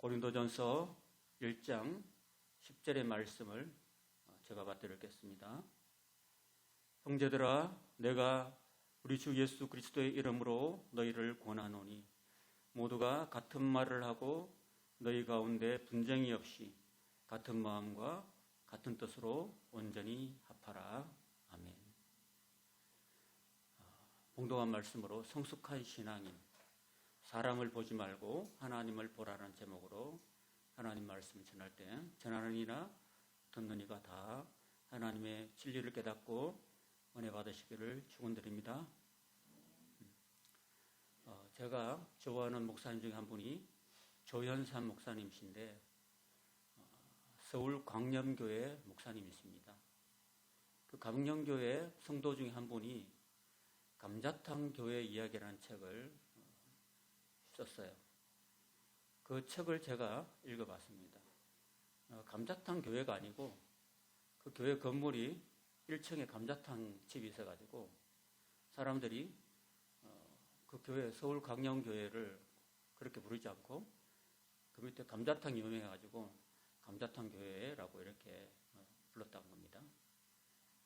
고린도전서 1장 10절의 말씀을 제가 받들겠습니다. 형제들아, 내가 우리 주 예수 그리스도의 이름으로 너희를 권하노니 모두가 같은 말을 하고 너희 가운데 분쟁이 없이 같은 마음과 같은 뜻으로 온전히 합하라. 아멘. 봉독한 말씀으로 성숙한 신앙인, 사람을 보지 말고 하나님을 보라는 제목으로 하나님 말씀을 전할 때 전하는 이나 듣는 이가 다 하나님의 진리를 깨닫고 은혜 받으시기를 축원드립니다. 제가 좋아하는 목사님 중에 한 분이 조현삼 목사님이신데 서울 광염교회 목사님이십니다. 그 광염교회 성도 중에 한 분이 감자탕 교회 이야기라는 책을 썼어요. 그 책을 제가 읽어봤습니다. 감자탕 교회가 아니고 그 교회 건물이 1층에 감자탕 집이 있어가지고 사람들이 그 교회 서울 광염교회를 그렇게 부르지 않고 그 밑에 감자탕이 유명해가지고 감자탕 교회라고 이렇게 불렀다는 겁니다.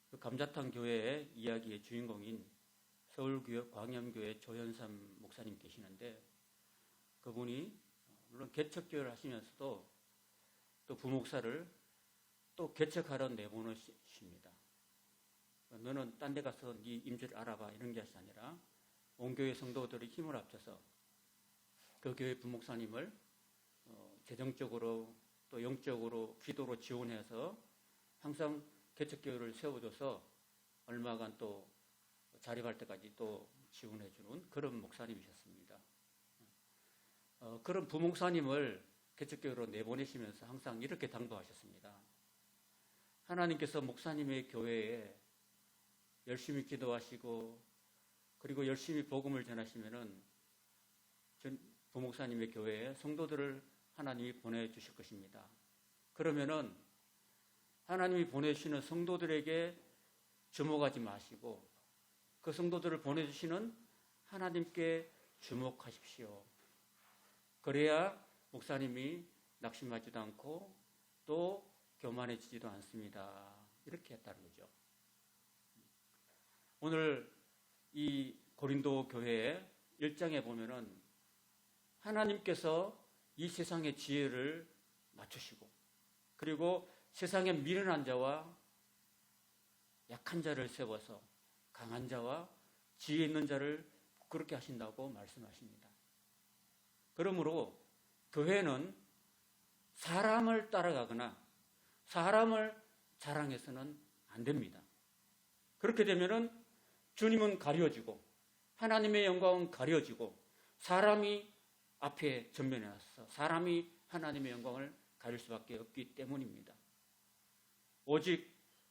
그 감자탕 교회의 이야기의 주인공인 서울 광염교회 조현삼 목사님 계시는데 그분이 물론 개척교회를 하시면서도 또 부목사를 또 개척하러 내보내십니다. 너는 딴 데 가서 네 임재를 알아봐 이런 것이 아니라 온 교회 성도들이 힘을 합쳐서 그 교회 부목사님을 재정적으로 또 영적으로 기도로 지원해서 항상 개척교회를 세워줘서 얼마간 또 자립할 때까지 또 지원해주는 그런 목사님이셨습니다. 그런 부목사님을 개척교회로 내보내시면서 항상 이렇게 당부하셨습니다. 하나님께서 목사님의 교회에 열심히 기도하시고 그리고 열심히 복음을 전하시면은 부목사님의 교회에 성도들을 하나님이 보내주실 것입니다. 그러면은 하나님이 보내주시는 성도들에게 주목하지 마시고 그 성도들을 보내주시는 하나님께 주목하십시오. 그래야 목사님이 낙심하지도 않고 또 교만해지지도 않습니다. 이렇게 했다는 거죠. 오늘 이 고린도 교회의 1장에 보면은 하나님께서 이 세상의 지혜를 맞추시고 그리고 세상의 미련한 자와 약한 자를 세워서 강한 자와 지혜 있는 자를 그렇게 하신다고 말씀하십니다. 그러므로 교회는 사람을 따라가거나 사람을 자랑해서는 안 됩니다. 그렇게 되면은 주님은 가려지고 하나님의 영광은 가려지고 사람이 앞에 전면에 와서 사람이 하나님의 영광을 가릴 수밖에 없기 때문입니다. 오직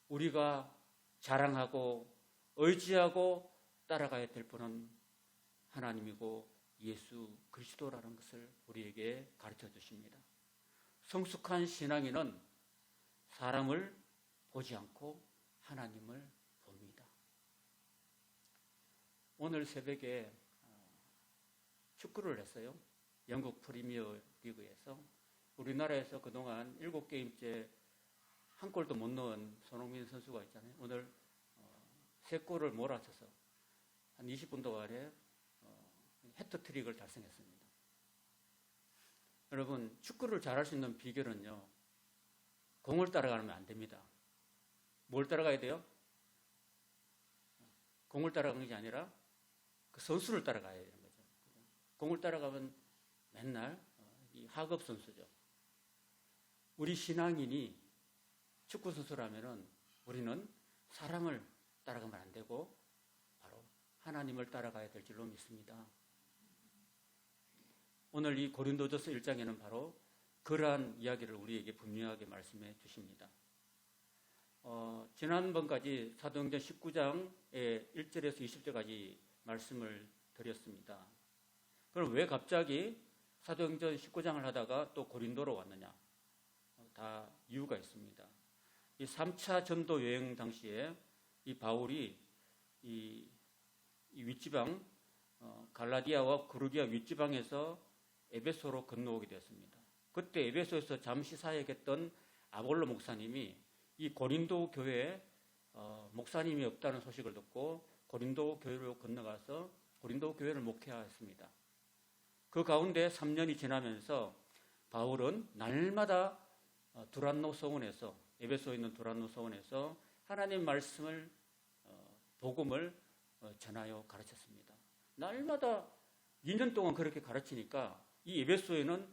우리가 자랑하고 의지하고 따라가야 될 분은 하나님이고 예수 그리스도라는 것을 우리에게 가르쳐 주십니다. 성숙한 신앙인은 사람을 보지 않고 하나님을 봅니다. 오늘 새벽에 축구를 했어요. 영국 프리미어 리그에서 우리나라에서 그동안 7게임째 한 골도 못 넣은 손흥민 선수가 있잖아요. 오늘 3골을 몰아쳐서 한 20분 동안에 해트트릭을 달성했습니다. 여러분, 축구를 잘할 수 있는 비결은요, 공을 따라가면 안 됩니다. 뭘 따라가야 돼요? 공을 따라가는 게 아니라 그 선수를 따라가야 되는 거죠. 공을 따라가면 맨날 이 하급 선수죠. 우리 신앙인이 축구 선수라면은 우리는 사람을 따라가면 안 되고 바로 하나님을 따라가야 될 줄로 믿습니다. 오늘 이 고린도전서 1장에는 바로 그러한 이야기를 우리에게 분명하게 말씀해 주십니다. 지난번까지 사도행전 19장의 1절에서 20절까지 말씀을 드렸습니다. 그럼 왜 갑자기 사도행전 19장을 하다가 또 고린도로 왔느냐? 다 이유가 있습니다. 이 3차 전도 여행 당시에 이 바울이 이 윗지방 갈라디아와 그루기아 윗지방에서 에베소로 건너오게 되었습니다. 그때 에베소에서 잠시 사역했던 아볼로 목사님이 이 고린도 교회에 목사님이 없다는 소식을 듣고 고린도 교회로 건너가서 고린도 교회를 목회하였습니다. 그 가운데 3년이 지나면서 바울은 날마다 두란노 서원에서, 에베소에 있는 두란노 서원에서 하나님 말씀을, 복음을 전하여 가르쳤습니다. 날마다 2년 동안 그렇게 가르치니까 이 에베소에는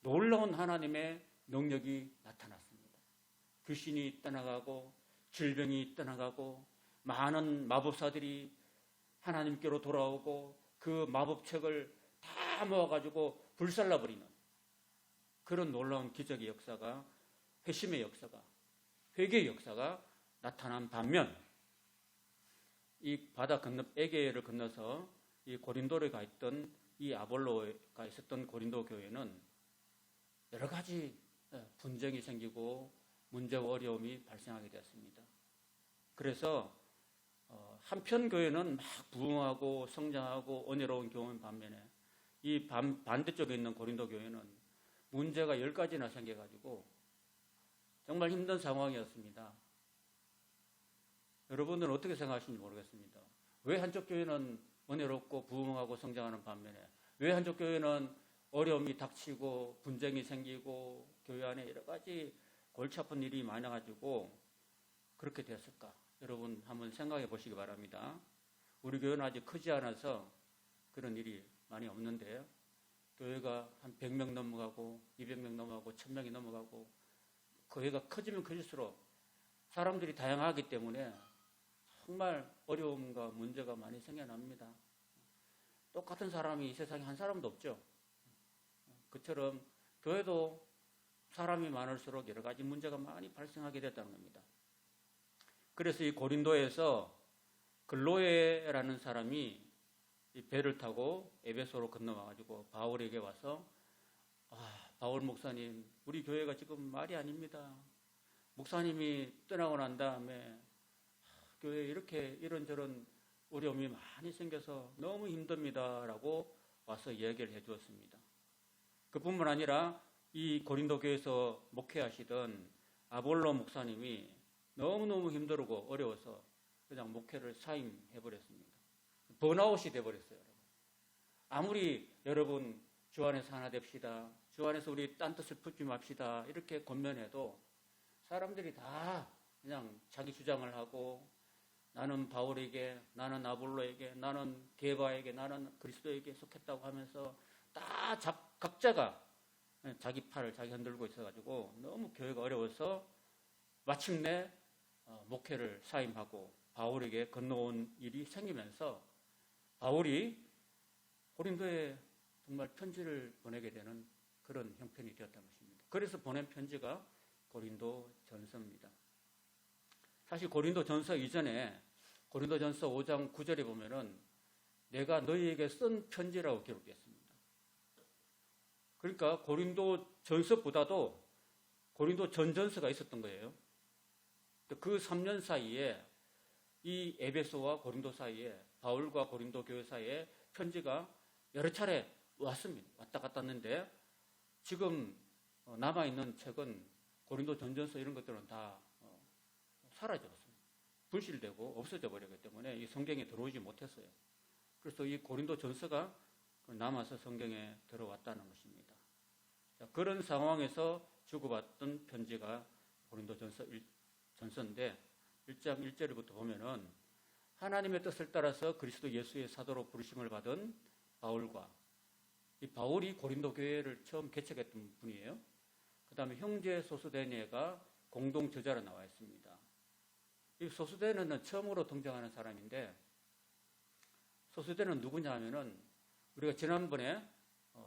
놀라운 하나님의 능력이 나타났습니다. 귀신이 떠나가고 질병이 떠나가고 많은 마법사들이 하나님께로 돌아오고 그 마법책을 다 모아가지고 불살라버리는 그런 놀라운 기적의 역사가, 회심의 역사가, 회개의 역사가 나타난 반면 이 바다 건너 에게를 건너서 이 고린도에 가 있던 이 아볼로가 있었던 고린도 교회는 여러 가지 분쟁이 생기고 문제와 어려움이 발생하게 되었습니다. 그래서 한편 교회는 막 부흥하고 성장하고 은혜로운 경험 반면에 이 반대쪽에 있는 고린도 교회는 문제가 10가지나 생겨가지고 정말 힘든 상황이었습니다. 여러분들은 어떻게 생각하시는지 모르겠습니다. 왜 한쪽 교회는 은혜롭고 부흥하고 성장하는 반면에 왜 한쪽 교회는 어려움이 닥치고 분쟁이 생기고 교회 안에 여러 가지 골치 아픈 일이 많아가지고 그렇게 됐을까? 여러분 한번 생각해 보시기 바랍니다. 우리 교회는 아직 크지 않아서 그런 일이 많이 없는데요. 교회가 한 100명 넘어가고 200명 넘어가고 1000명이 넘어가고 교회가 커지면 커질수록 사람들이 다양하기 때문에 정말 어려움과 문제가 많이 생겨납니다. 똑같은 사람이 이 세상에 한 사람도 없죠. 그처럼 교회도 사람이 많을수록 여러 가지 문제가 많이 발생하게 됐다는 겁니다. 그래서 이 고린도에서 글로에라는 사람이 이 배를 타고 에베소로 건너와가지고 바울에게 와서 바울 목사님, 우리 교회가 지금 말이 아닙니다. 목사님이 떠나고 난 다음에 교회에 이렇게 이런저런 어려움이 많이 생겨서 너무 힘듭니다. 라고 와서 이야기를 해주었습니다. 그뿐만 아니라 이 고린도 교회에서 목회하시던 아볼로 목사님이 너무너무 힘들고 어려워서 그냥 목회를 사임해버렸습니다. 번아웃이 돼버렸어요. 아무리 여러분 주 안에서 하나 됩시다. 주 안에서 우리 딴 뜻을 품지 맙시다. 이렇게 권면해도 사람들이 다 그냥 자기 주장을 하고 나는 바울에게, 나는 아볼로에게, 나는 게바에게, 나는 그리스도에게 속했다고 하면서 다 각자가 자기 팔을 자기 흔들고 있어가지고 너무 교회가 어려워서 마침내 목회를 사임하고 바울에게 건너온 일이 생기면서 바울이 고린도에 정말 편지를 보내게 되는 그런 형편이 되었다는 것입니다. 그래서 보낸 편지가 고린도 전서입니다. 사실 고린도 전서 이전에 고린도 전서 5장 9절에 보면은 내가 너희에게 쓴 편지라고 기록했습니다. 그러니까 고린도 전서보다도 고린도 전전서가 있었던 거예요. 그 3년 사이에 이 에베소와 고린도 사이에 바울과 고린도 교회 사이에 편지가 여러 차례 왔습니다. 왔다 갔다 했는데 지금 남아있는 책은 고린도 전전서 이런 것들은 다 사라졌습니다. 분실되고 없어져 버렸기 때문에 이 성경에 들어오지 못했어요. 그래서 이 고린도 전서가 남아서 성경에 들어왔다는 것입니다. 자, 그런 상황에서 주고받던 편지가 고린도 전서인데 1장 1절부터 보면은 하나님의 뜻을 따라서 그리스도 예수의 사도로 부르심을 받은 바울과 이 바울이 고린도 교회를 처음 개척했던 분이에요. 그 다음에 형제 소스데네가 공동 저자로 나와 있습니다. 이 소스데네는 처음으로 등장하는 사람인데 소스데네는 누구냐 하면은 우리가 지난번에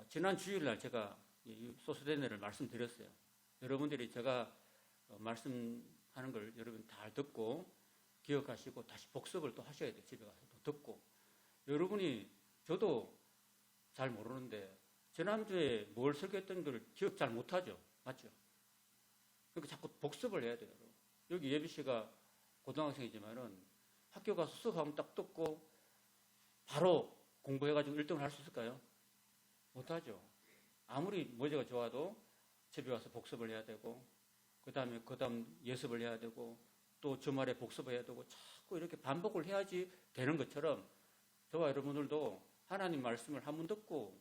지난 주일날 제가 이 소스데네를 말씀드렸어요. 여러분들이 제가 말씀하는 걸 여러분 잘 듣고 기억하시고 다시 복습을 또 하셔야 돼요. 집에 가서 또 듣고. 여러분이 저도 잘 모르는데 지난주에 뭘 설교했던 걸 기억 잘 못하죠. 맞죠? 그러니까 자꾸 복습을 해야 돼요. 여기 예비 씨가 고등학생이지만은 학교 가서 수업하면 딱 듣고 바로 공부해가지고 1등을 할 수 있을까요? 못하죠. 아무리 모제가 좋아도 집에 와서 복습을 해야 되고, 그 다음 예습을 해야 되고, 또 주말에 복습을 해야 되고, 자꾸 이렇게 반복을 해야지 되는 것처럼 저와 여러분들도 하나님 말씀을 한 번 듣고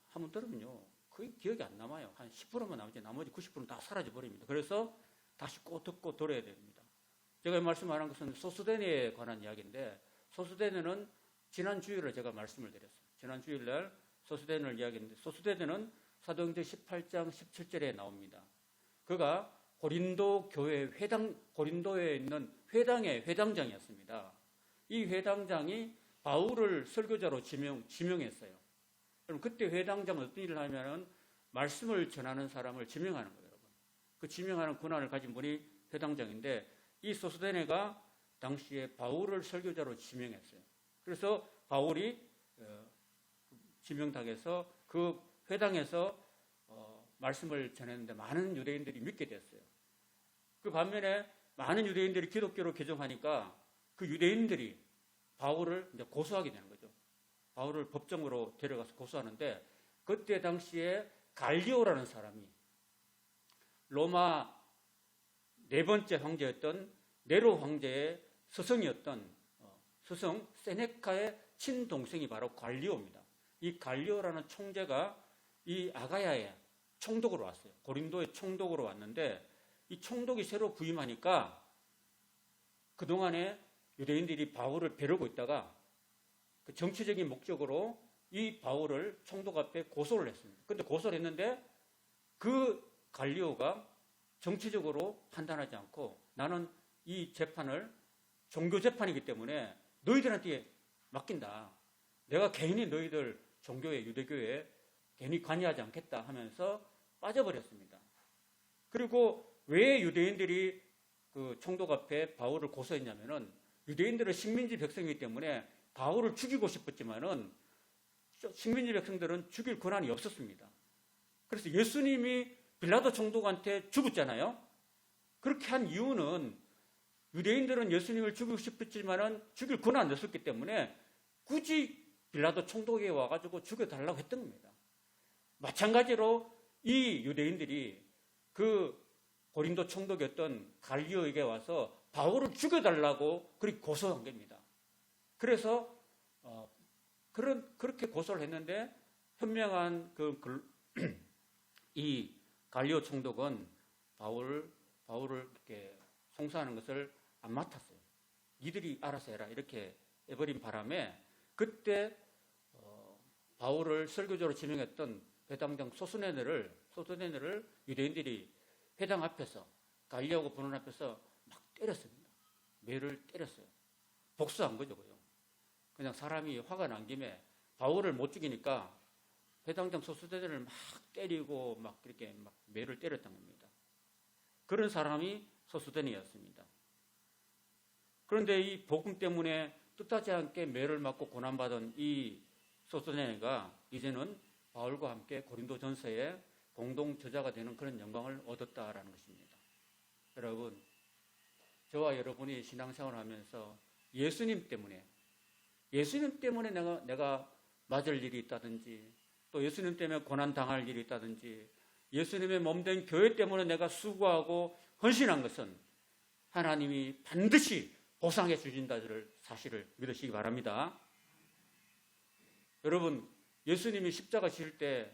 한 번 들으면요 거의 기억이 안 남아요. 한 10%만 남지 나머지 90%는 다 사라져 버립니다. 그래서 다시 꼭 듣고 들어야 됩니다. 제가 말씀하는 것은 소스데네에 관한 이야기인데, 소스데네는 지난 주일에 제가 말씀을 드렸어요. 지난 주일날 소스데네를 이야기했는데, 소스데네는 사도행전 18장 17절에 나옵니다. 그가 고린도 교회 고린도에 있는 회당의 회당장이었습니다. 이 회당장이 바울을 설교자로 지명했어요. 그럼 그때 회당장은 어떤 일을 하냐면 말씀을 전하는 사람을 지명하는 거예요, 여러분. 그 지명하는 권한을 가진 분이 회당장인데, 이 소스데네가 당시에 바울을 설교자로 지명했어요. 그래서 바울이 지명당해서 그 회당에서 말씀을 전했는데 많은 유대인들이 믿게 됐어요. 그 반면에 많은 유대인들이 기독교로 개종하니까 그 유대인들이 바울을 이제 고소하게 되는 거죠. 바울을 법정으로 데려가서 고소하는데, 그때 당시에 갈리오라는 사람이 로마 네 번째 황제였던 네로 황제의 스승이었던 스승 세네카의 친동생이 바로 갈리오입니다. 이 갈리오라는 총재가 이 아가야의 총독으로 왔어요. 고린도의 총독으로 왔는데, 이 총독이 새로 부임하니까 그동안에 유대인들이 바울을 벼르고 있다가 그 정치적인 목적으로 이 바울을 총독 앞에 고소를 했습니다. 그런데 고소를 했는데 그 갈리오가 정치적으로 판단하지 않고, 나는 이 재판을 종교 재판이기 때문에 너희들한테 맡긴다. 내가 개인이 너희들 종교에, 유대교에 괜히 관여하지 않겠다 하면서 빠져버렸습니다. 그리고 왜 유대인들이 그 총독 앞에 바울을 고소했냐면은, 유대인들은 식민지 백성이기 때문에 바울을 죽이고 싶었지만은 식민지 백성들은 죽일 권한이 없었습니다. 그래서 예수님이 빌라도 총독한테 죽었잖아요. 그렇게 한 이유는 유대인들은 예수님을 죽이고 싶었지만은 죽일 권한이 없었기 때문에 굳이 빌라도 총독에 와가지고 죽여달라고 했던 겁니다. 마찬가지로 이 유대인들이 그 고린도 총독이었던 갈리오에게 와서 바울을 죽여달라고 그렇게 고소한 겁니다. 그래서 그렇게 고소를 했는데, 현명한 이 갈리오 총독은 바울을 이렇게 송사하는 것을 안 맡았어요. 니들이 알아서 해라 이렇게 해버린 바람에, 그때 바울을 설교자로 지명했던 회당장 소스데네를 유대인들이 회당 앞에서, 갈리오고 분원 앞에서 막 때렸습니다. 매를 때렸어요. 복수한 거죠, 그죠? 그냥 사람이 화가 난 김에 바울을 못 죽이니까 회당장 소스데네를 막 때리고 막 이렇게 막 매를 때렸던 겁니다. 그런 사람이 소스데네였습니다. 그런데 이 복음 때문에 뜻하지 않게 매를 맞고 고난받은 이 소스데네가 이제는 바울과 함께 고린도 전서의 공동 저자가 되는 그런 영광을 얻었다라는 것입니다. 여러분, 저와 여러분이 신앙생활을 하면서 예수님 때문에 내가 맞을 일이 있다든지, 또 예수님 때문에 고난당할 일이 있다든지, 예수님의 몸된 교회 때문에 내가 수고하고 헌신한 것은 하나님이 반드시 보상해 주신다는 사실을 믿으시기 바랍니다. 여러분, 예수님이 십자가 지을 때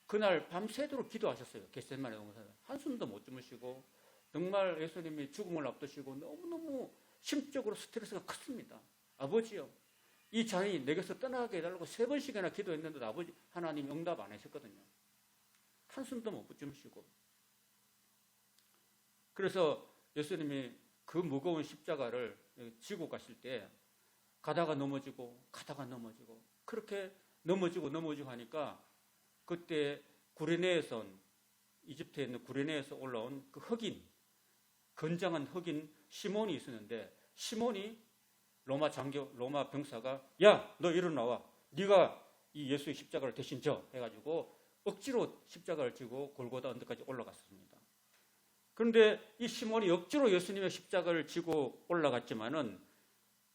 그날 밤새도록 기도하셨어요. 겟세마네 동산에 한숨도 못 주무시고, 정말 예수님이 죽음을 앞두시고 너무너무 심적으로 스트레스가 컸습니다. 아버지요, 이 잔이 내게서 떠나게 해달라고 3번씩이나 기도했는데도 아버지 하나님이 응답 안 하셨거든요. 한숨도 못 주무시고. 그래서 예수님이 그 무거운 십자가를 지고 가실 때 가다가 넘어지고 그렇게 넘어지고 하니까, 그때 이집트에 있는 구레네에서 올라온 그 건장한 흑인 시몬이 있었는데, 시몬이 로마 병사가 야, 너 일어나와, 네가 이 예수의 십자가를 대신 져 해가지고 억지로 십자가를 지고 골고다 언덕까지 올라갔습니다. 그런데 이 시몬이 억지로 예수님의 십자가를 지고 올라갔지만은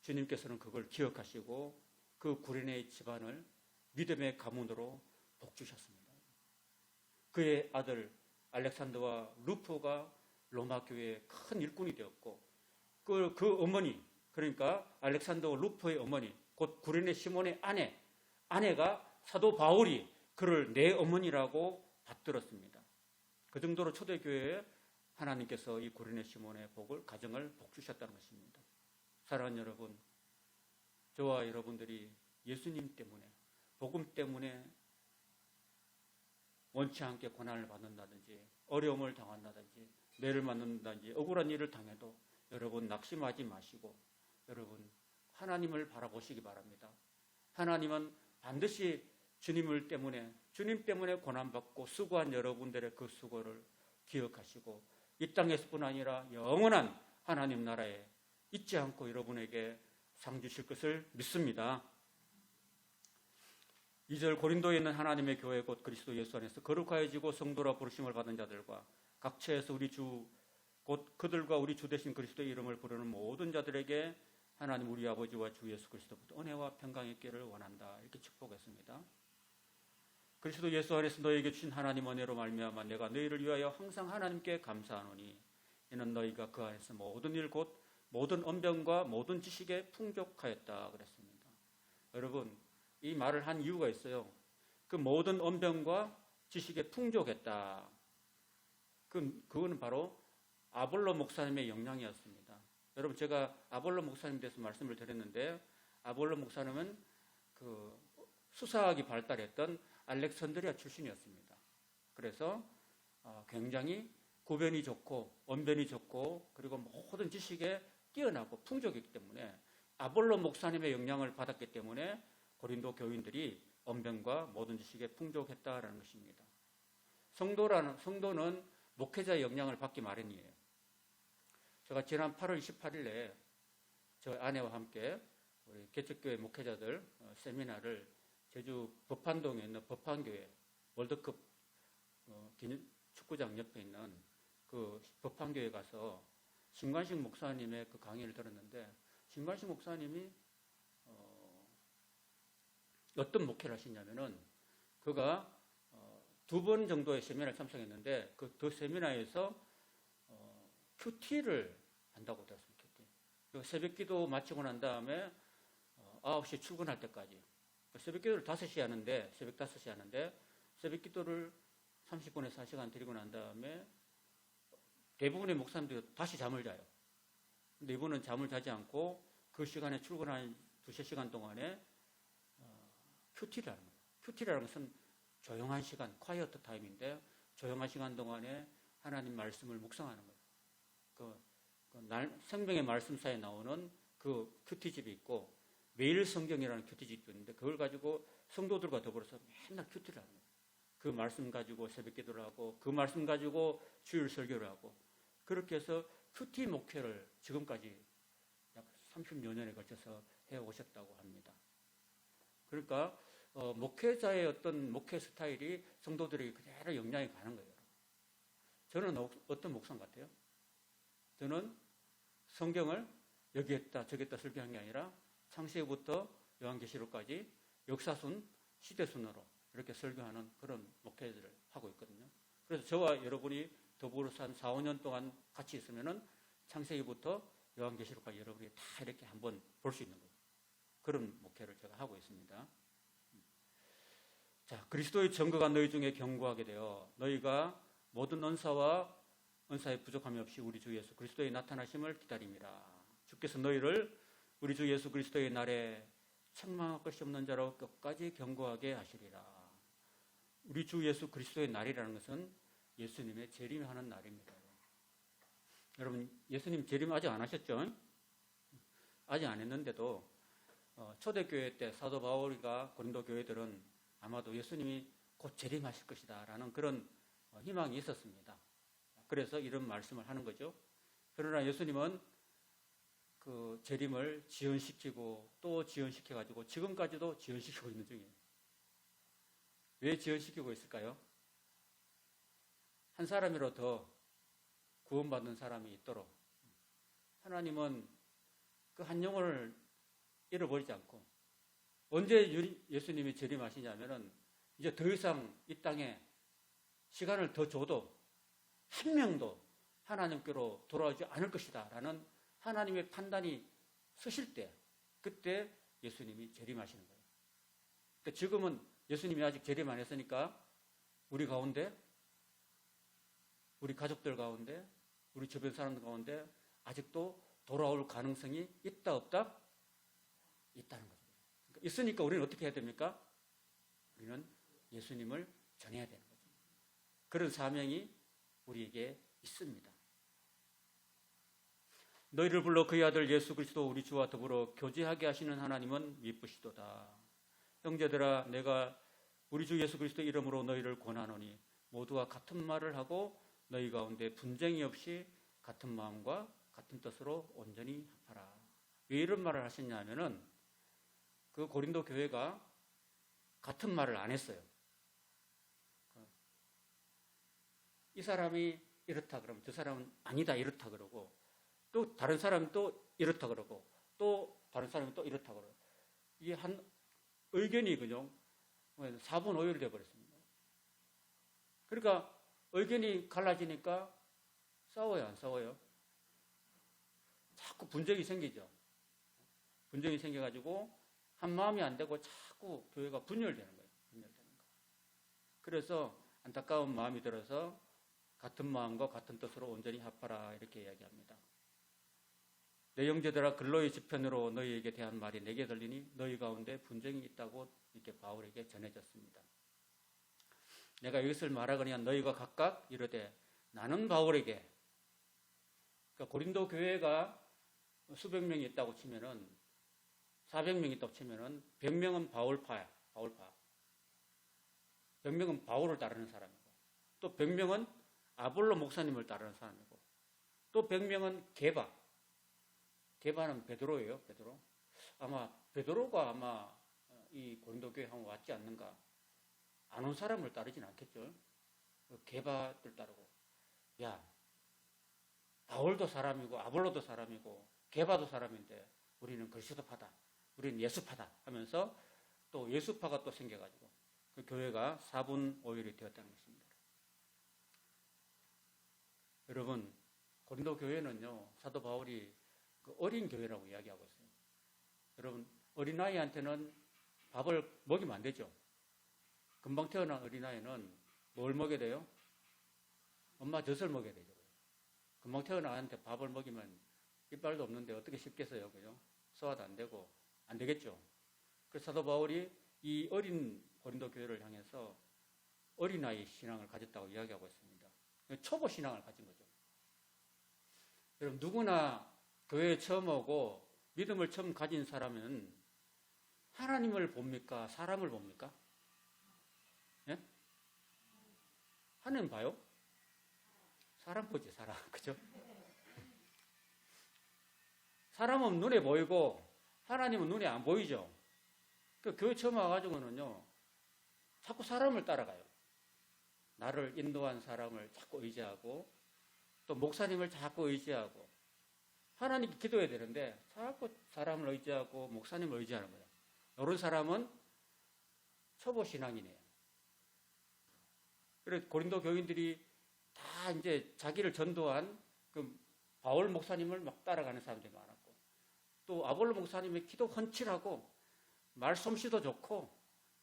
주님께서는 그걸 기억하시고 그 구레네 집안을 믿음의 가문으로 복주셨습니다. 그의 아들 알렉산더와 루포가 로마 교회의 큰 일꾼이 되었고 그 어머니, 그러니까 알렉산더와 루포의 어머니, 곧 구레네 시몬의 아내가 사도 바울이 그를 내 어머니라고 받들었습니다. 그 정도로 초대교회에 하나님께서 이 구레네 시몬의 가정을 복 주셨다는 것입니다. 사랑하는 여러분, 저와 여러분들이 예수님 때문에, 복음 때문에 원치 않게 고난을 받는다든지 어려움을 당한다든지 매를 맞는다든지 억울한 일을 당해도 여러분 낙심하지 마시고 여러분 하나님을 바라보시기 바랍니다. 하나님은 반드시 주님 때문에 고난받고 수고한 여러분들의 그 수고를 기억하시고 이 땅에서뿐 아니라 영원한 하나님 나라에 잊지 않고 여러분에게 상 주실 것을 믿습니다. 2절 고린도에 있는 하나님의 교회 곧 그리스도 예수 안에서 거룩하여지고 성도라 부르심을 받은 자들과 각처에서 곧 그들과 우리 주 되신 그리스도의 이름을 부르는 모든 자들에게 하나님 우리 아버지와 주 예수 그리스도부터 은혜와 평강이 있기를 원한다. 이렇게 축복했습니다. 그리스도 예수 안에서 너희에게 주신 하나님 은혜로 말미암아 내가 너희를 위하여 항상 하나님께 감사하노니 이는 너희가 그 안에서 모든 일 곧 모든 언변과 모든 지식에 풍족하였다 그랬습니다. 여러분 이 말을 한 이유가 있어요. 그 모든 언변과 지식에 풍족했다. 그거는 바로 아볼로 목사님의 영향이었습니다. 여러분 제가 아볼로 목사님에 대해서 말씀을 드렸는데 아볼로 목사님은 그 수사학이 발달했던 알렉산드리아 출신이었습니다. 그래서 굉장히 구변이 좋고 언변이 좋고 그리고 모든 지식에 뛰어나고 풍족했기 때문에 아볼로 목사님의 영향을 받았기 때문에 고린도 교인들이 언변과 모든 지식에 풍족했다라는 것입니다. 성도는 목회자의 영향을 받기 마련이에요. 제가 지난 8월 28일에 저 아내와 함께 우리 개척교회 목회자들 세미나를 제주 법한동에 있는 법한교회 월드컵 축구장 옆에 있는 그 법한교회 가서 신관식 목사님의 그 강의를 들었는데 신관식 목사님이 어떤 목회를 하시냐면은 그가 2번 정도의 세미나를 참석했는데 그 세미나에서 큐티를 한다고 들었습니다. 큐티. 새벽 기도 마치고 난 다음에 9시 출근할 때까지 새벽 기도를 5시에 하는데 새벽 5시에 하는데 새벽 기도를 30분에서 1시간 드리고 난 다음에 대부분의 목사님들이 다시 잠을 자요. 근데 이분은 잠을 자지 않고 그 시간에 출근한 2-3시간 동안에 큐티를 하는 거예요. 큐티라는 것은 조용한 시간, 콰이어트 타임인데 조용한 시간 동안에 하나님 말씀을 묵상하는 거예요. 생명의 말씀사에 나오는 그 큐티집이 있고 매일 성경이라는 큐티집도 있는데 그걸 가지고 성도들과 더불어서 맨날 큐티를 하는 거예요. 그 말씀 가지고 새벽 기도를 하고 그 말씀 가지고 주일 설교를 하고 그렇게 해서 큐티 목회를 지금까지 약 30여 년에 걸쳐서 해오셨다고 합니다. 그러니까 목회자의 어떤 목회 스타일이 성도들에게 그대로 영향이 가는 거예요. 저는 어떤 목사 같아요? 저는 성경을 여기 했다 저기 했다 설교한 게 아니라 창세기부터 요한계시록까지 역사순, 시대순으로 이렇게 설교하는 그런 목회들을 하고 있거든요. 그래서 저와 여러분이 더불어서 한 4-5년 동안 같이 있으면은 창세기부터 요한계시록까지 여러분이 다 이렇게 한번 볼 수 있는 거예요. 그런 목회를 제가 하고 있습니다. 자, 그리스도의 증거가 너희 중에 견고하게 되어 너희가 모든 은사의 부족함이 없이 우리 주 예수 그리스도의 나타나심을 기다림이라. 주께서 너희를 우리 주 예수 그리스도의 날에 책망할 것이 없는 자로 끝까지 견고하게 하시리라. 우리 주 예수 그리스도의 날이라는 것은 예수님의 재림하는 날입니다. 여러분 예수님 재림 아직 안 하셨죠? 아직 안 했는데도 초대교회 때 사도 바울이가 고린도 교회들은 아마도 예수님이 곧 재림하실 것이다 라는 그런 희망이 있었습니다. 그래서 이런 말씀을 하는 거죠. 그러나 예수님은 그 재림을 지연시키고 또 지연시켜가지고 지금까지도 지연시키고 있는 중이에요. 왜 지연시키고 있을까요? 한 사람이라도 더 구원받는 사람이 있도록 하나님은 그 한 영혼을 잃어버리지 않고 언제 예수님이 재림하시냐면은 이제 더 이상 이 땅에 시간을 더 줘도 한 명도 하나님께로 돌아오지 않을 것이다 라는 하나님의 판단이 서실 때, 그때 예수님이 재림하시는 거예요. 그러니까 지금은 예수님이 아직 재림 안 했으니까 우리 가운데, 우리 가족들 가운데, 우리 주변 사람들 가운데 아직도 돌아올 가능성이 있다 없다? 있다는 거죠. 그러니까 있으니까 우리는 어떻게 해야 됩니까? 우리는 예수님을 전해야 되는 거죠. 그런 사명이 우리에게 있습니다. 너희를 불러 그의 아들 예수 그리스도 우리 주와 더불어 교제하게 하시는 하나님은 미쁘시도다. 형제들아, 내가 우리 주 예수 그리스도 이름으로 너희를 권하노니 모두가 같은 말을 하고 너희 가운데 분쟁이 없이 같은 마음과 같은 뜻으로 온전히 합하라. 왜 이런 말을 하셨냐 하면은 그 고린도 교회가 같은 말을 안 했어요. 이 사람이 이렇다 그러면 저 사람은 아니다 이렇다 그러고, 또 다른 사람이 또 이렇다 그러고, 또 다른 사람이 또 이렇다 그러고, 이게 한 의견이 그냥 4분 5일 되어버렸습니다. 그러니까 의견이 갈라지니까 싸워요, 안 싸워요? 자꾸 분쟁이 생기죠. 분쟁이 생겨가지고 한 마음이 안 되고 자꾸 교회가 분열되는 거예요. 분열되는 거. 그래서 안타까운 마음이 들어서 같은 마음과 같은 뜻으로 온전히 합하라 이렇게 이야기합니다. 내 형제들아, 근로의 지편으로 너희에게 대한 말이 내게 들리니 너희 가운데 분쟁이 있다고 이렇게 바울에게 전해졌습니다. 내가 이것을 말하거니와 너희가 각각 이르되 나는 바울에게, 그러니까 고린도 교회가 수백 명이 있다고 치면은 400명이 있다고 치면은 100명은 바울파야, 바울파. 100명은 바울을 따르는 사람이고, 또 100명은 아볼로 목사님을 따르는 사람이고, 또 100명은 게바는 베드로예요, 베드로. 아마 베드로가 아마 이 고린도 교회 한번 왔지 않는가. 안 온 사람을 따르진 않겠죠. 게바들 따르고, 야, 바울도 사람이고 아볼로도 사람이고 게바도 사람인데 우리는 그리스도파다, 우리는 예수파다 하면서 또 예수파가 또 생겨가지고 그 교회가 4분 5일이 되었다는 것입니다. 여러분, 고린도 교회는요, 사도 바울이 그 어린 교회라고 이야기하고 있어요. 여러분, 어린아이한테는 밥을 먹이면 안 되죠. 금방 태어난 어린아이는 뭘 먹여야 돼요? 엄마 젖을 먹여야 되죠. 금방 태어난 아이한테 밥을 먹이면 이빨도 없는데 어떻게 씹겠어요? 그죠? 소화도 안 되고, 안 되겠죠. 그래서 사도 바울이 이 어린 고린도 교회를 향해서 어린아이 신앙을 가졌다고 이야기하고 있습니다. 초보 신앙을 가진 거죠. 여러분, 누구나 교회에 처음 오고 믿음을 처음 가진 사람은 하나님을 봅니까? 사람을 봅니까? 예? 하나님 봐요? 사람 보지, 사람. 그죠? 사람은 눈에 보이고 하나님은 눈에 안 보이죠. 그 교회 처음 와가지고는요, 자꾸 사람을 따라가요. 나를 인도한 사람을 자꾸 의지하고, 또 목사님을 자꾸 의지하고, 하나님께 기도해야 되는데 자꾸 사람을 의지하고 목사님을 의지하는 거예요. 이런 사람은 초보 신앙이네요. 그래서 고린도 교인들이 다 이제 자기를 전도한 그 바울 목사님을 막 따라가는 사람들이 많았고, 또 아볼로 목사님의 기도 헌칠하고 말솜씨도 좋고,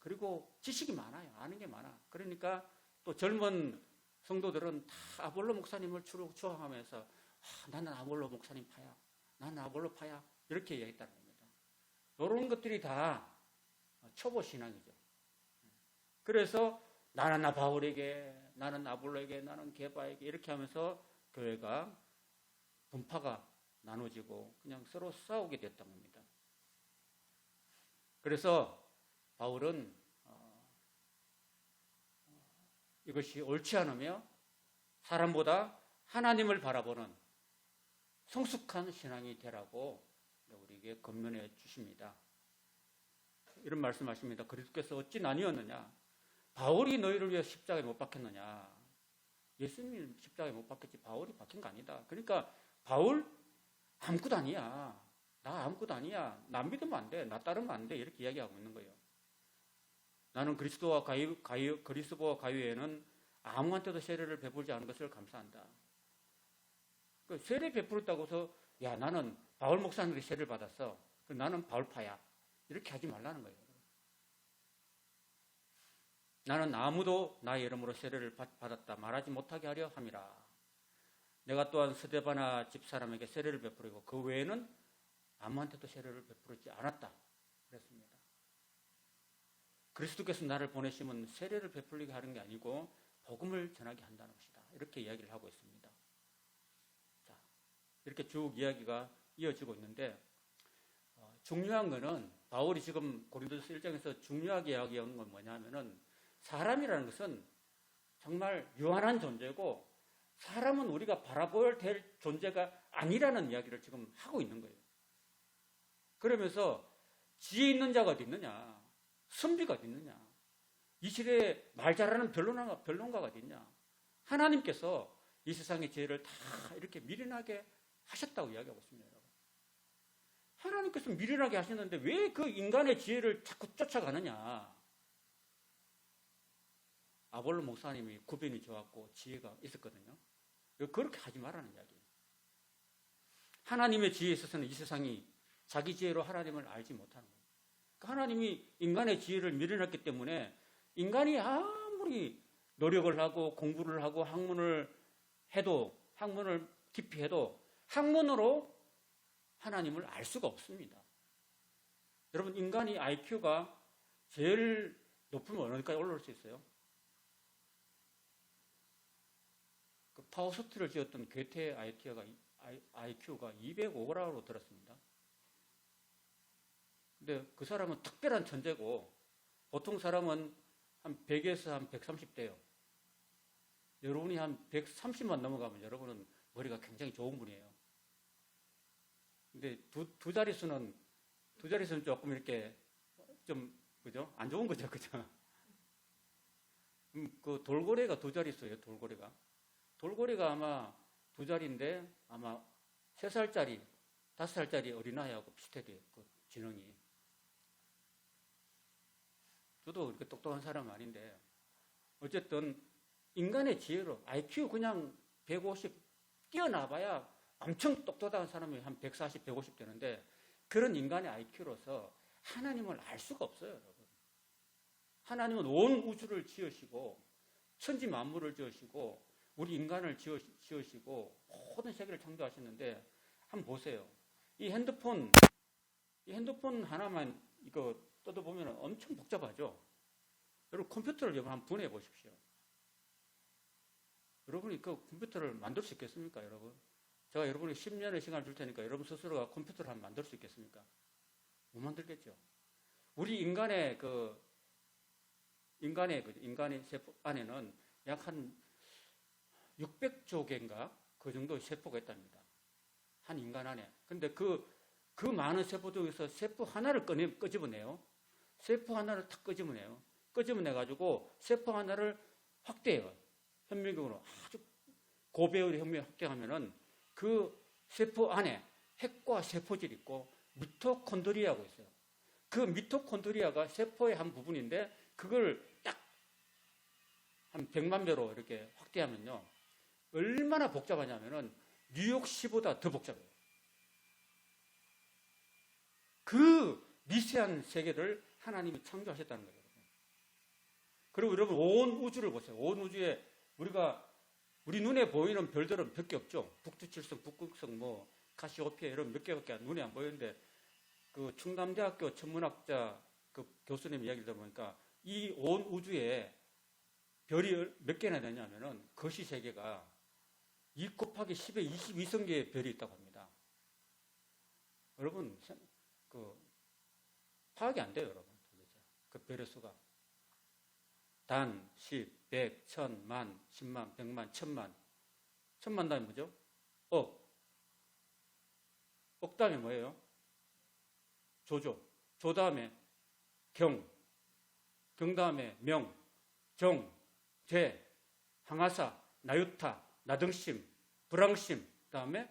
그리고 지식이 많아요. 아는 게 많아. 그러니까 또 젊은 성도들은 다 아볼로 목사님을 추앙하면서 나는 아볼로 목사님 파야, 나는 아볼로 파야, 이렇게 얘기했다는 겁니다. 이런 것들이 다 초보 신앙이죠. 그래서 나는 바울에게, 나는 아볼로에게, 나는 게바에게 이렇게 하면서 교회가 분파가 나눠지고 그냥 서로 싸우게 됐던 겁니다. 그래서 바울은 이것이 옳지 않으며 사람보다 하나님을 바라보는 성숙한 신앙이 되라고 우리에게 권면해 주십니다. 이런 말씀하십니다. 그리스도께서 어찌 나뉘었느냐? 바울이 너희를 위해 십자가에 못 박혔느냐? 예수님이 십자가에 못 박혔지 바울이 박힌 거 아니다. 그러니까 바울 아무것도 아니야. 나 아무것도 아니야. 나 믿으면 안 돼. 나 따르면 안 돼. 이렇게 이야기하고 있는 거예요. 나는 그리스도와 가위에는 아무한테도 세례를 베풀지 않은 것을 감사한다. 그 세례 베풀었다고 해서 야 나는 바울 목사님에게 세례를 받았어. 나는 바울파야. 이렇게 하지 말라는 거예요. 나는 아무도 나의 이름으로 세례를 받았다 말하지 못하게 하려 함이라. 내가 또한 스데바나 집사람에게 세례를 베풀고 그 외에는 아무한테도 세례를 베풀지 않았다. 그랬습니다. 그리스도께서 나를 보내시면 세례를 베풀게 하는 게 아니고 복음을 전하게 한다는 것이다. 이렇게 이야기를 하고 있습니다. 자, 이렇게 쭉 이야기가 이어지고 있는데 중요한 것은 바울이 지금 고린도서 1장에서 중요하게 이야기하는 건 뭐냐면은 사람이라는 것은 정말 유한한 존재고 사람은 우리가 바라볼 될 존재가 아니라는 이야기를 지금 하고 있는 거예요. 그러면서 지혜 있는 자가 어디 있느냐? 선비가 어디 있느냐? 이 시대에 말 잘하는 변론가가 어디 있냐? 하나님께서 이 세상의 지혜를 다 이렇게 미련하게 하셨다고 이야기하고 있습니다. 여러분. 하나님께서 미련하게 하셨는데 왜 그 인간의 지혜를 자꾸 쫓아가느냐? 아볼로 목사님이 구변이 좋았고 지혜가 있었거든요. 그렇게 하지 말라는 이야기예요. 하나님의 지혜에 있어서는 이 세상이 자기 지혜로 하나님을 알지 못하는 거예요. 하나님이 인간의 지혜를 미련했기 때문에 인간이 아무리 노력을 하고 공부를 하고 학문을 깊이 해도 학문으로 하나님을 알 수가 없습니다. 여러분 인간이 IQ가 제일 높으면 어디까지 올라올 수 있어요? 그 파우스트를 지었던 괴테의 IQ가 205라고 들었습니다. 근데 그 사람은 특별한 천재고 보통 사람은 한 100에서 한 130대요. 여러분이 한 130만 넘어가면 여러분은 머리가 굉장히 좋은 분이에요. 근데 두 자릿수는 조금 이렇게 좀 그죠? 안 좋은 거죠, 그죠? 그 돌고래가 두 자릿수예요, 돌고래가 아마 두 자리인데 아마 3살짜리, 5살짜리 어린아이하고 비슷해요, 그 지능이. 저도 이렇게 똑똑한 사람은 아닌데 어쨌든 인간의 지혜로 IQ 그냥 150 뛰어나봐야 엄청 똑똑한 사람이 한 140, 150 되는데 그런 인간의 IQ로서 하나님을 알 수가 없어요, 여러분. 하나님은 온 우주를 지으시고 천지 만물을 지으시고 우리 인간을 지으시고 모든 세계를 창조하셨는데 한번 보세요. 이 핸드폰 하나만 이거 뜯어보면 엄청 복잡하죠. 여러분 컴퓨터를 여러분 한번 분해해 보십시오. 여러분이 그 컴퓨터를 만들 수 있겠습니까, 여러분? 제가 여러분이 10년의 시간을 줄 테니까 여러분 스스로가 컴퓨터를 한번 만들 수 있겠습니까? 못 만들겠죠. 우리 인간의 세포 안에는 약 한 600조 개인가 그 정도의 세포가 있답니다. 한 인간 안에. 근데 그 많은 세포 중에서 세포 하나를 끄집어내요. 세포 하나를 탁 끄집어내요. 끄집어내가지고 세포 하나를 확대해요. 현미경으로 아주 고배율의 현미경을 확대하면은 그 세포 안에 핵과 세포질이 있고 미토콘드리아가 있어요. 그 미토콘드리아가 세포의 한 부분인데 그걸 딱 한 100만 배로 이렇게 확대하면요. 얼마나 복잡하냐면은 뉴욕시보다 더 복잡해요. 그 미세한 세계를 하나님이 창조하셨다는 거예요. 그리고 여러분 온 우주를 보세요. 온 우주에 우리 눈에 보이는 별들은 몇 개 없죠. 북두칠성, 북극성, 카시오페아 이런 몇 개밖에 눈에 안 보이는데 그 충남대학교 천문학자 그 교수님 이야기를 들어보니까 이 온 우주에 별이 몇 개나 되냐면은 거시세계가 2 곱하기 10의 22성개의 별이 있다고 합니다. 여러분 파악이 안 돼요, 여러분. 그 별의 수가 단, 10, 100, 1000, 만, 10만, 100만, 1000만. 1000만 다음에 뭐죠? 억 다음에 뭐예요? 조조. 조 다음에 경 다음에 명, 정, 제, 항아사, 나유타, 나등심, 불황심, 다음에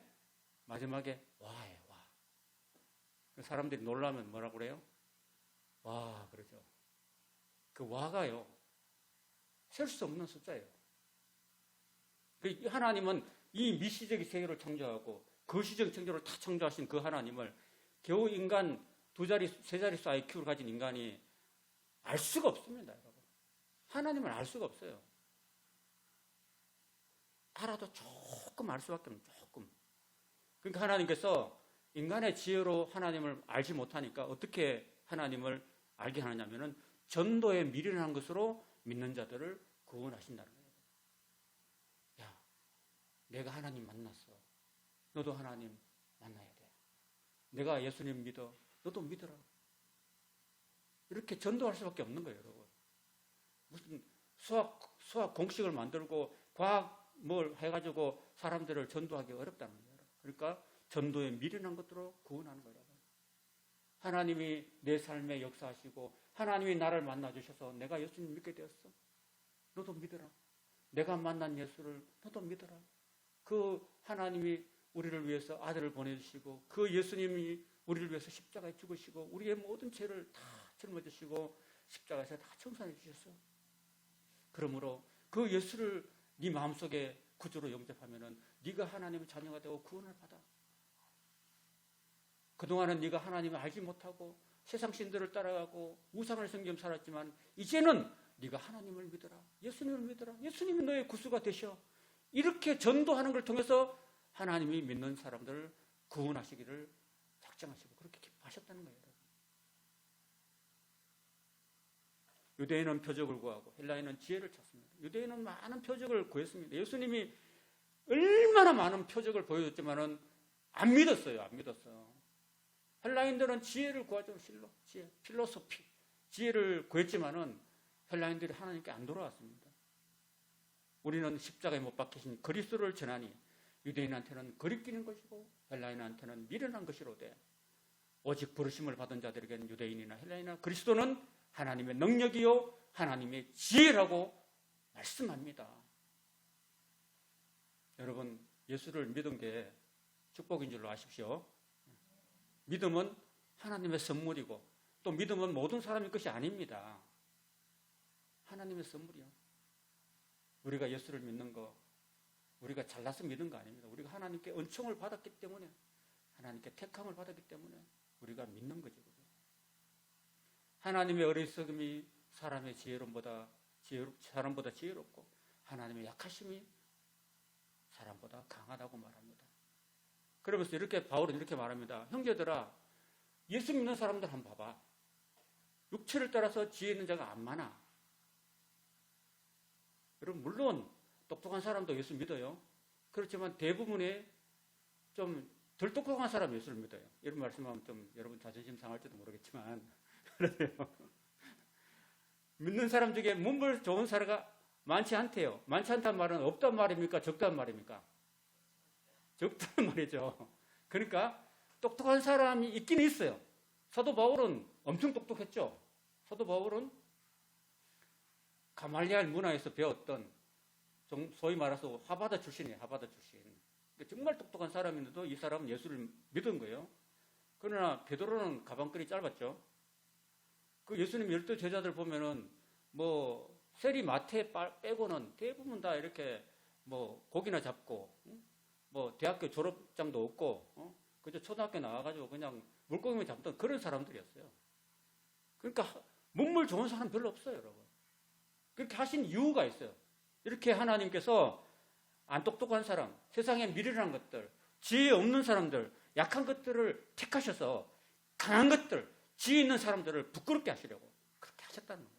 마지막에 와예요, 와. 사람들이 놀라면 뭐라고 그래요? 와, 그러죠. 그 와가요. 셀 수 없는 숫자예요. 하나님은 이 미시적인 세계를 창조하고 거시적인 창조를 다 창조하신 그 하나님을 겨우 인간 세 자릿수 IQ를 가진 인간이 알 수가 없습니다, 여러분. 하나님을 알 수가 없어요. 알아도 조금 알 수밖에 없는, 조금. 그러니까 하나님께서 인간의 지혜로 하나님을 알지 못하니까 어떻게 하나님을 알게 하느냐면은 전도에 미련한 것으로 믿는 자들을 구원하신다는 거예요. 야, 내가 하나님 만났어. 너도 하나님 만나야 돼. 내가 예수님 믿어. 너도 믿어라. 이렇게 전도할 수밖에 없는 거예요, 여러분. 무슨 수학 공식을 만들고 과학 뭘 해가지고 사람들을 전도하기 어렵다는 거예요. 그러니까 전도에 미련한 것들로 구원하는 거예요. 하나님이 내 삶에 역사하시고 하나님이 나를 만나주셔서 내가 예수님 믿게 되었어. 너도 믿어라. 내가 만난 예수를 너도 믿어라. 그 하나님이 우리를 위해서 아들을 보내주시고 그 예수님이 우리를 위해서 십자가에 죽으시고 우리의 모든 죄를 다 짊어지시고 십자가에서 다 청산해 주셨어. 그러므로 그 예수를 네 마음속에 구주로 영접하면은 네가 하나님의 자녀가 되고 구원을 받아. 그동안은 네가 하나님을 알지 못하고 세상 신들을 따라가고 우상을 섬기며 살았지만 이제는 네가 하나님을 믿어라. 예수님을 믿어라. 예수님이 너의 구주가 되셔. 이렇게 전도하는 걸 통해서 하나님이 믿는 사람들을 구원하시기를 작정하시고 그렇게 기뻐하셨다는 거예요. 유대인은 표적을 구하고 헬라인은 지혜를 찾습니다. 유대인은 많은 표적을 구했습니다. 예수님이 얼마나 많은 표적을 보여줬지만은 안 믿었어요. 안 믿었어요. 헬라인들은 지혜를 구하죠. 지혜, 필로소피, 지혜를 구했지만은 헬라인들이 하나님께 안 돌아왔습니다. 우리는 십자가에 못 박히신 그리스도를 전하니 유대인한테는 거리끼는 것이고 헬라인한테는 미련한 것이로되 오직 부르심을 받은 자들에게는 유대인이나 헬라인이나 그리스도는 하나님의 능력이요 하나님의 지혜라고 말씀합니다. 여러분, 예수를 믿은 게 축복인 줄로 아십시오. 믿음은 하나님의 선물이고 또 믿음은 모든 사람의 것이 아닙니다. 하나님의 선물이요. 우리가 예수를 믿는 거 우리가 잘나서 믿은 거 아닙니다. 우리가 하나님께 은총을 받았기 때문에 하나님께 택함을 받았기 때문에 우리가 믿는 거죠. 하나님의 어리석음이 사람의 지혜로움보다 사람보다 지혜롭고 하나님의 약하심이 사람보다 강하다고 말합니다. 그러면서 이렇게 바울은 이렇게 말합니다. 형제들아, 예수 믿는 사람들 한번 봐봐. 육체를 따라서 지혜 있는 자가 안 많아. 여러분, 물론 똑똑한 사람도 예수 믿어요. 그렇지만 대부분의 좀 덜 똑똑한 사람이 예수를 믿어요. 이런 말씀하면 좀 여러분 자존심 상할지도 모르겠지만 그러세요. 믿는 사람 중에 문벌 좋은 사례가 많지 않대요. 많지 않다는 말은 없단 말입니까? 적단 말입니까? 적다는 말이죠. 그러니까 똑똑한 사람이 있긴 있어요. 사도 바울은 엄청 똑똑했죠. 사도 바울은 가말리알 문화에서 배웠던 소위 말해서 하바드 출신이에요. 하바드 출신. 정말 똑똑한 사람인데도 이 사람은 예수를 믿은 거예요. 그러나 베드로는 가방끈이 짧았죠. 그 예수님 12 제자들 보면은 뭐 세리 마태 빼고는 대부분 다 이렇게 뭐 고기나 잡고 뭐 대학교 졸업장도 없고 그저 초등학교 나와가지고 그냥 물고기만 잡던 그런 사람들이었어요. 그러니까 문물 좋은 사람 별로 없어요, 여러분. 그렇게 하신 이유가 있어요. 이렇게 하나님께서 안 똑똑한 사람, 세상에 미련한 것들, 지혜 없는 사람들, 약한 것들을 택하셔서 강한 것들, 지혜 있는 사람들을 부끄럽게 하시려고 그렇게 하셨다는 거예요.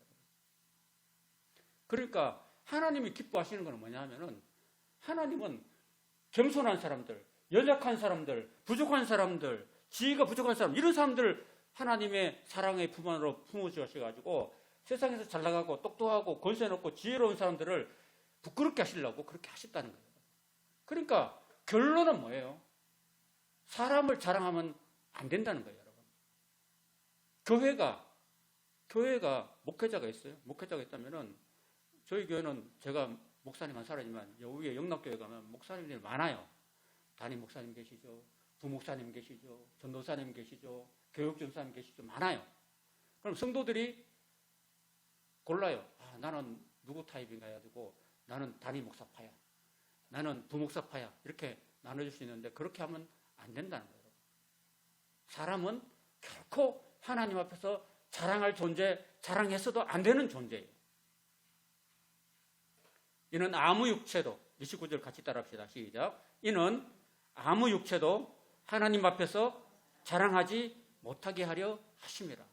그러니까 하나님이 기뻐하시는 건 뭐냐 하면은 하나님은 겸손한 사람들, 연약한 사람들, 부족한 사람들, 지혜가 부족한 사람, 이런 사람들을 하나님의 사랑의 품 안으로 품어주셔가지고 세상에서 잘 나가고 똑똑하고 권세 높고 지혜로운 사람들을 부끄럽게 하시려고 그렇게 하셨다는 거예요. 그러니까 결론은 뭐예요? 사람을 자랑하면 안 된다는 거예요, 여러분. 교회가 목회자가 있어요. 목회자가 있다면은 저희 교회는 제가 목사님 한 사람이지만 여기에 영락교회 가면 목사님들이 많아요. 담임 목사님 계시죠. 부목사님 계시죠. 전도사님 계시죠. 교육전사님 계시죠. 많아요. 그럼 성도들이 골라요. 나는 누구 타입인가 해가지고 나는 담임 목사파야. 나는 부목사파야. 이렇게 나눠줄 수 있는데 그렇게 하면 안 된다는 거예요. 사람은 결코 하나님 앞에서 자랑할 존재, 자랑했어도 안 되는 존재예요. 이는 아무 육체도, 29절 같이 따라합시다. 시작. 이는 아무 육체도 하나님 앞에서 자랑하지 못하게 하려 하심이라.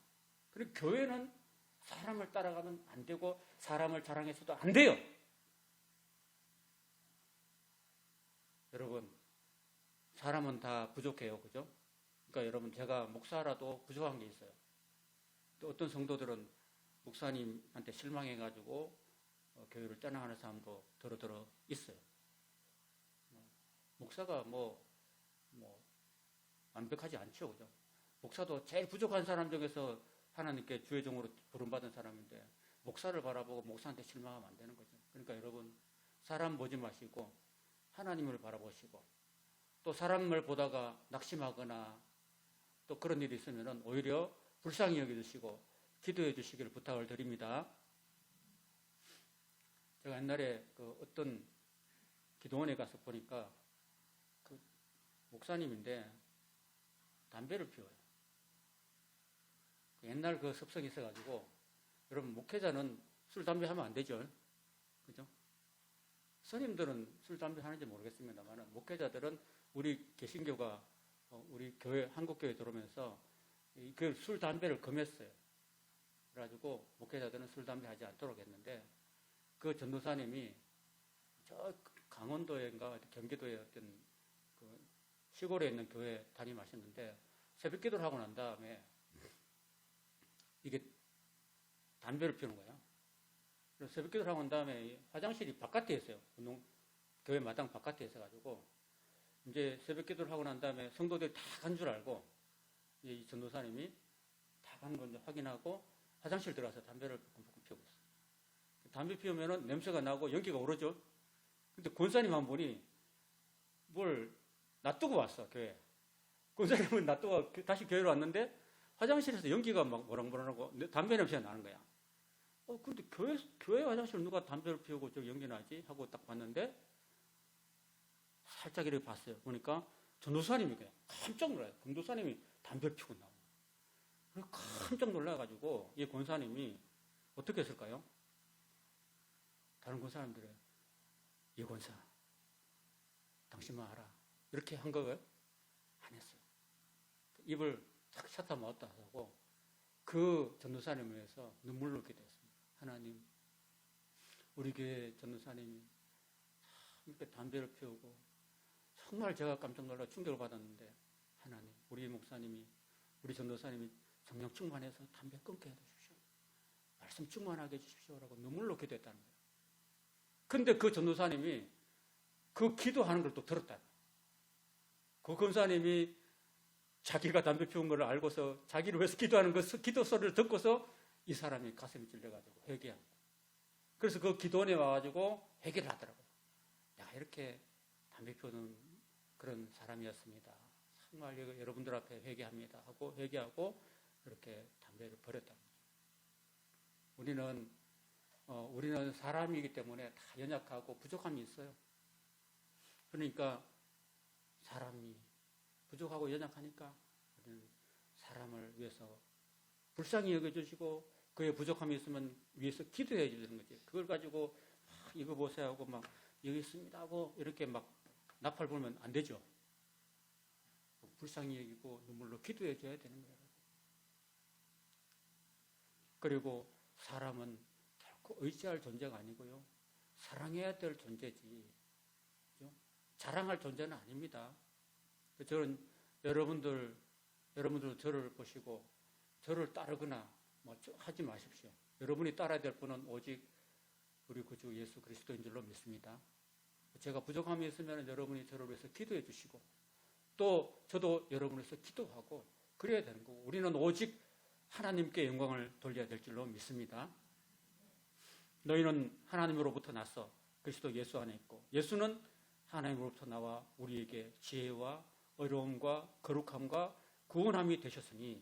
그리고 교회는 사람을 따라가면 안 되고 사람을 자랑해서도 안 돼요. 여러분, 사람은 다 부족해요. 그죠? 그러니까 여러분, 제가 목사라도 부족한 게 있어요. 또 어떤 성도들은 목사님한테 실망해가지고 교회를 떠나가는 사람도 더러 있어요. 목사가 완벽하지 않죠. 그죠? 목사도 제일 부족한 사람 중에서 하나님께 주의 종으로 부름받은 사람인데 목사를 바라보고 목사한테 실망하면 안 되는 거죠. 그러니까 여러분, 사람 보지 마시고 하나님을 바라보시고 또 사람을 보다가 낙심하거나 또 그런 일이 있으면 오히려 불쌍히 여겨주시고 기도해 주시기를 부탁을 드립니다. 제가 옛날에 어떤 기도원에 가서 보니까 그 목사님인데 담배를 피워요. 옛날 그 습성이 있어가지고, 여러분, 목회자는 술, 담배 하면 안 되죠. 그죠? 스님들은 술, 담배 하는지 모르겠습니다만, 목회자들은 우리 개신교가, 우리 교회, 한국교회 들어오면서 그 술, 담배를 금했어요. 그래가지고, 목회자들은 술, 담배 하지 않도록 했는데, 그 전도사님이 저 강원도인가 경기도의 어떤 그 시골에 있는 교회 담임하셨는데, 새벽 기도를 하고 난 다음에 이게 담배를 피우는 거야. 그래서 새벽 기도를 하고 난 다음에 화장실이 바깥에 있어요. 교회 마당 바깥에 있어가지고 이제 새벽 기도를 하고 난 다음에 성도들이 다 간 줄 알고 이 전도사님이 다 간 걸 확인하고 화장실 들어가서 담배를 뿜뿜 피우고 있어요. 담배 피우면은 냄새가 나고 연기가 오르죠. 근데 권사님 한 분이 뭘 놔두고 왔어, 교회. 권사님은 놔두고 다시 교회로 왔는데 화장실에서 연기가 막 모락모락하고 담배 냄새가 나는 거야. 근데 교회 화장실 누가 담배를 피우고 저기 연기 나지? 하고 딱 봤는데 살짝 이렇게 봤어요. 보니까 전도사님이 그냥 깜짝 놀라요. 검도사님이 담배를 피우고 나오고. 그래서 깜짝 놀라가지고 이 권사님이 어떻게 했을까요? 다른 권사님들이 이 권사, 당신만 알아. 이렇게 한 거예요? 안 했어요. 입을 탁 샷다 먹었다 하고 그 전도사님을 위해서 눈물로 기도했습니다. 하나님, 우리 교회 전도사님이 이렇게 담배를 피우고 정말 제가 깜짝 놀라 충격을 받았는데 하나님, 우리 목사님이, 우리 전도사님이 성령 충만해서 담배 끊게 해주십시오. 말씀 충만하게 해주십시오라고 눈물로 기도했다는 거예요. 근데 그 전도사님이 그 기도하는 걸 또 들었다. 그 검사님이 자기가 담배 피운 걸 알고서 자기를 위해서 기도하는 그 기도 소리를 듣고서 이 사람이 가슴이 찔려가지고 회개한 거예요. 그래서 그 기도원에 와가지고 회개를 하더라고요. 내가 이렇게 담배 피우는 그런 사람이었습니다. 정말 여러분들 앞에 회개합니다 하고 회개하고 이렇게 담배를 버렸다는 거죠. 우리는 사람이기 때문에 다 연약하고 부족함이 있어요. 그러니까 사람이 부족하고 연약하니까 우리는 사람을 위해서 불쌍히 여겨주시고 그의 부족함이 있으면 위해서 기도해 주는 거지. 그걸 가지고 이거 보세요 하고 막 여기 있습니다 하고 이렇게 막 나팔 불면 안 되죠. 불쌍히 여기고 눈물로 기도해 줘야 되는 거예요. 그리고 사람은 결코 의지할 존재가 아니고요. 사랑해야 될 존재지. 그죠? 자랑할 존재는 아닙니다. 저는 여러분들 저를 보시고 저를 따르거나 하지 마십시오. 여러분이 따라야 될 분은 오직 우리 구주 예수 그리스도인 줄로 믿습니다. 제가 부족함이 있으면 여러분이 저를 위해서 기도해 주시고 또 저도 여러분을 위해서 기도하고 그래야 되는 거고 우리는 오직 하나님께 영광을 돌려야 될 줄로 믿습니다. 너희는 하나님으로부터 나서 그리스도 예수 안에 있고 예수는 하나님으로부터 나와 우리에게 지혜와 어려움과 거룩함과 구원함이 되셨으니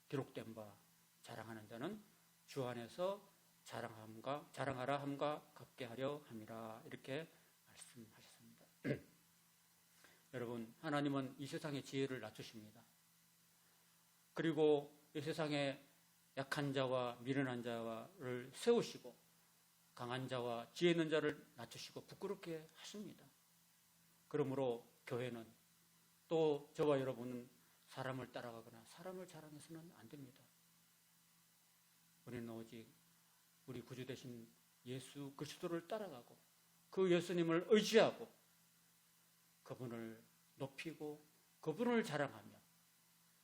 기록된 바 자랑하는 자는 주 안에서 자랑하라 함과 같게 하려 함이라 이렇게 말씀하셨습니다. 여러분, 하나님은 이 세상의 지혜를 낮추십니다. 그리고 이 세상에 약한 자와 미련한 자를 세우시고 강한 자와 지혜 있는 자를 낮추시고 부끄럽게 하십니다. 그러므로 교회는, 또 저와 여러분은 사람을 따라가거나 사람을 자랑해서는 안 됩니다. 우리는 오직 우리 구주 되신 예수 그리스도를 따라가고 그 예수님을 의지하고 그분을 높이고 그분을 자랑하며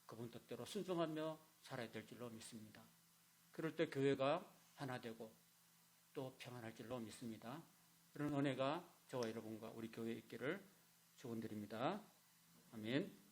그분 뜻대로 순종하며 살아야 될 줄로 믿습니다. 그럴 때 교회가 하나 되고 또 평안할 줄로 믿습니다. 그런 은혜가 저와 여러분과 우리 교회에 있기를 축원드립니다. 아멘.